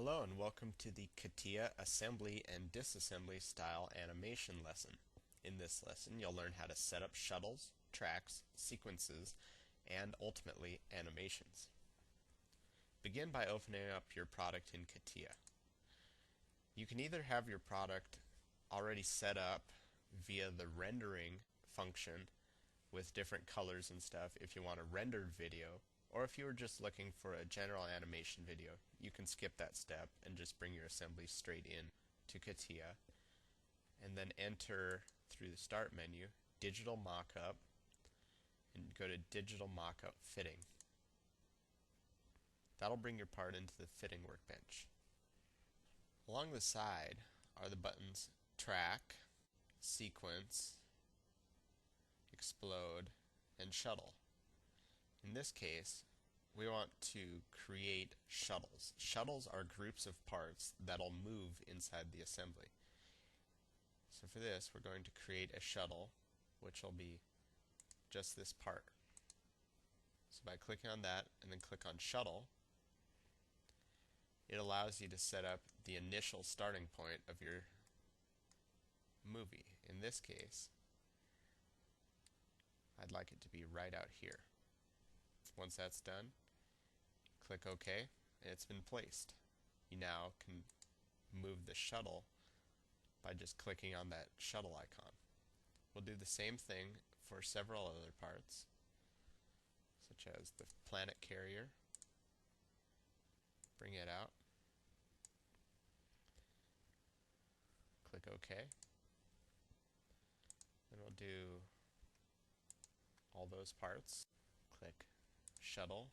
Hello and welcome to the Catia assembly and disassembly style animation lesson. In this lesson, you'll learn how to set up shuttles, tracks, sequences, and ultimately animations. Begin by opening up your product in Catia. You can either have your product already set up via the rendering function with different colors and stuff if you want a rendered video, or if you were just looking for a general animation video, you can skip that step and just bring your assembly straight in to Catia and then enter through the start menu digital mockup and go to digital mockup fitting. That'll bring your part into the fitting workbench. Along the side are the buttons track, sequence, explode, and shuttle. In this case, we want to create shuttles. Shuttles are groups of parts that'll move inside the assembly. So for this, we're going to create a shuttle, which will be just this part. So by clicking on that and then click on shuttle, it allows you to set up the initial starting point of your movie. In this case, I'd like it to be right out here. Once that's done, click OK, and it's been placed. You now can move the shuttle by just clicking on that shuttle icon. We'll do the same thing for several other parts, such as the planet carrier. Bring it out. Click OK. Then we'll do all those parts. Click shuttle,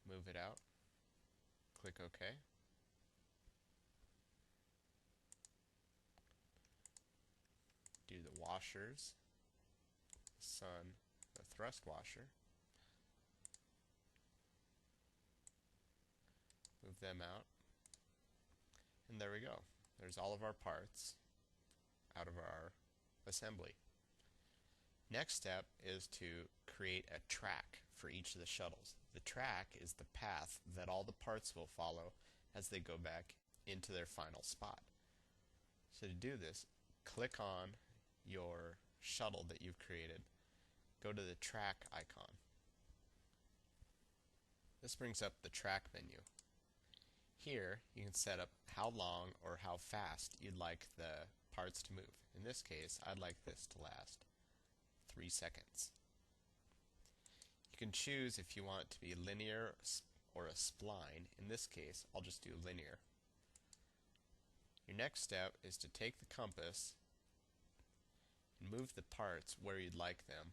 move it out, click OK. Do the washers, the sun, the thrust washer, move them out, and there we go. There's all of our parts out of our assembly. Next step is to create a track for each of the shuttles. The track is the path that all the parts will follow as they go back into their final spot. So to do this, click on your shuttle that you've created. Go to the track icon. This brings up the track menu. Here you can set up how long or how fast you'd like the parts to move. In this case, I'd like this to last 3 seconds. You can choose if you want it to be linear or a spline. In this case, I'll just do linear. Your next step is to take the compass and move the parts where you'd like them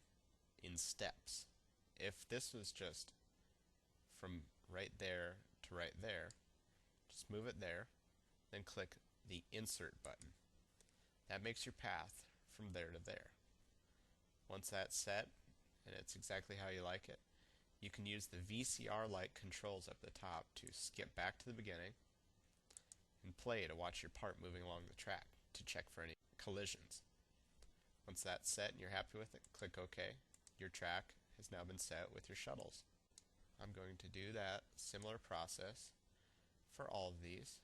in steps. If this was just from right there to right there, just move it there, then click the insert button. That makes your path from there to there. Once that's set, and it's exactly how you like it, you can use the VCR-like controls up the top to skip back to the beginning and play to watch your part moving along the track to check for any collisions. Once that's set and you're happy with it, click OK. Your track has now been set with your shuttles. I'm going to do that similar process for all of these.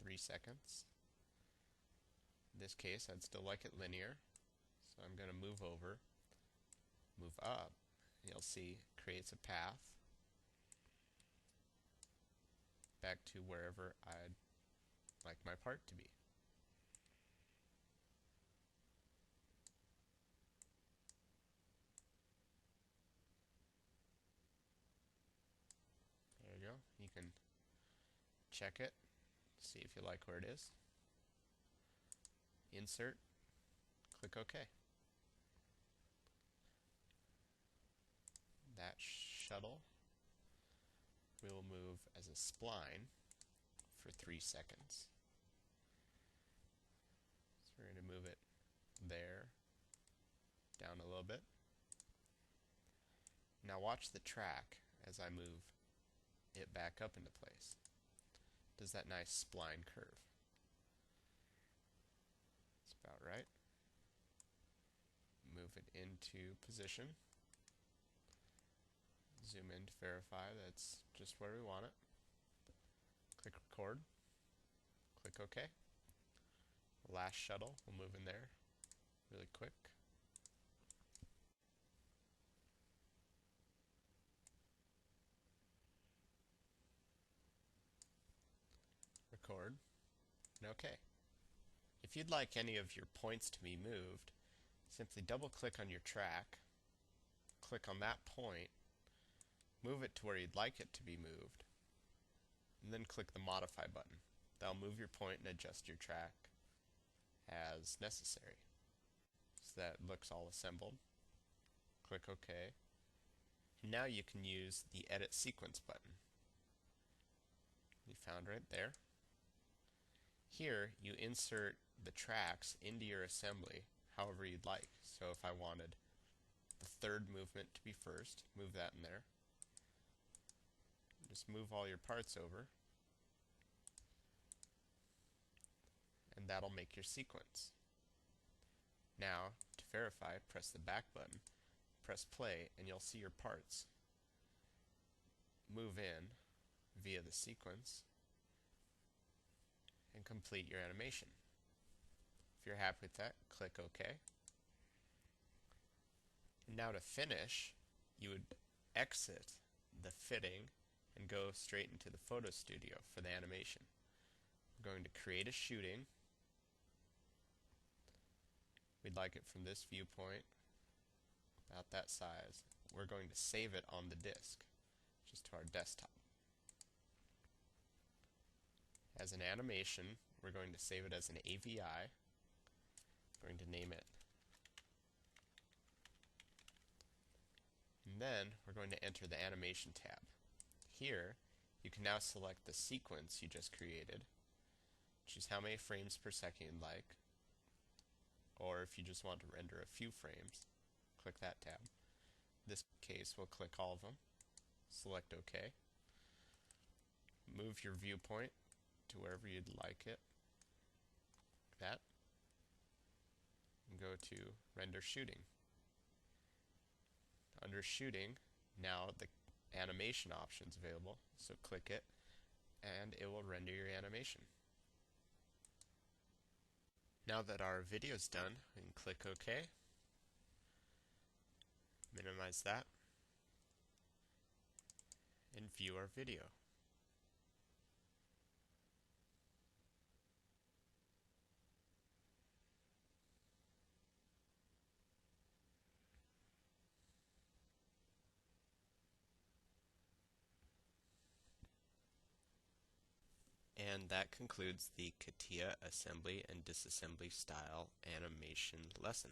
3 seconds. In this case, I'd still like it linear, so I'm going to move over, move up, and you'll see it creates a path back to wherever I'd like my part to be. There you go. You can check it, see if you like where it is. Insert, click OK. That shuttle we will move as a spline for 3 seconds. So we're going to move it there, down a little bit. Now watch the track as I move it back up into place. Does that nice spline curve. That's about right. Move it into position. Zoom in to verify that's just where we want it. Click record. Click OK. The last shuttle will move in there really quick. Record, and OK. If you'd like any of your points to be moved, simply double click on your track, click on that point, move it to where you'd like it to be moved, and then click the modify button. That'll move your point and adjust your track as necessary. So that looks all assembled. Click OK. And now you can use the edit sequence button. You found right there. Here you insert the tracks into your assembly however you'd like. So if I wanted the third movement to be first, move that in there. Just move all your parts over, and that'll make your sequence. Now, to verify, press the back button, press play, and you'll see your parts move in via the sequence and complete your animation. If you're happy with that, click OK. And now to finish, you would exit the fitting and go straight into the photo studio for the animation. We're going to create a shooting. We'd like it from this viewpoint, about that size. We're going to save it on the disk, just to our desktop. As an animation, we're going to save it as an AVI. We're going to name it. And then we're going to enter the animation tab. Here, you can now select the sequence you just created, choose how many frames per second you'd like, or if you just want to render a few frames, click that tab. In this case, we'll click all of them, select OK, move your viewpoint to wherever you'd like it, like that, and go to render shooting. Under shooting, now the animation options available, so click it and it will render your animation. Now that our video is done, we can click OK, minimize that, and view our video. And that concludes the Catia assembly and disassembly style animation lesson.